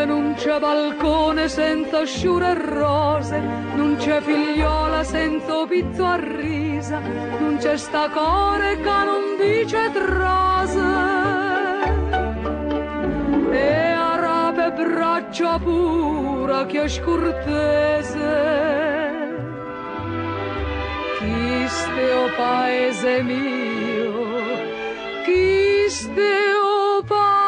non c'è balcone senza sciure rose, non c'è figliola senza pizzo a risa, non c'è sta core che non dice trose. E a rape braccia pura che è scurtese. Chiste o paese mio, chiste o paese,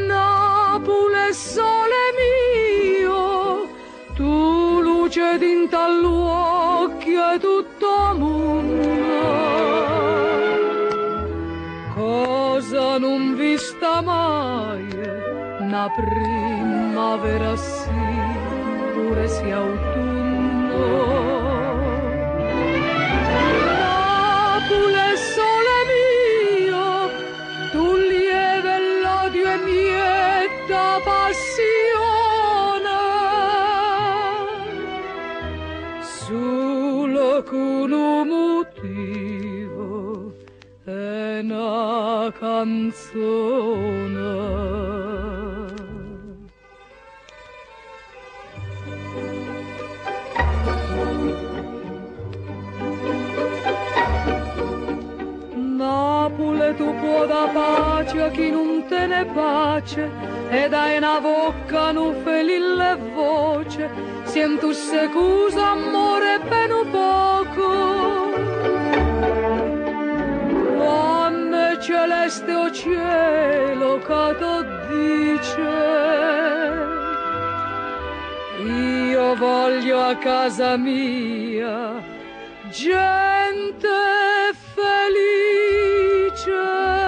Napoli sole mio, tu luce dinta all'occhio e tutto mondo, cosa non vista mai, una primavera sì, pure sia autunno. Napoli sole mio, tu lieve l'odio e mietta passione, solo con un motivo è una canzone. Napoli tu può da pace a chi non te ne pace, e dai una bocca non felille voce, sento scusa amore per un poco. Quando celeste o cielo che tu dice, io voglio a casa mia gente felice.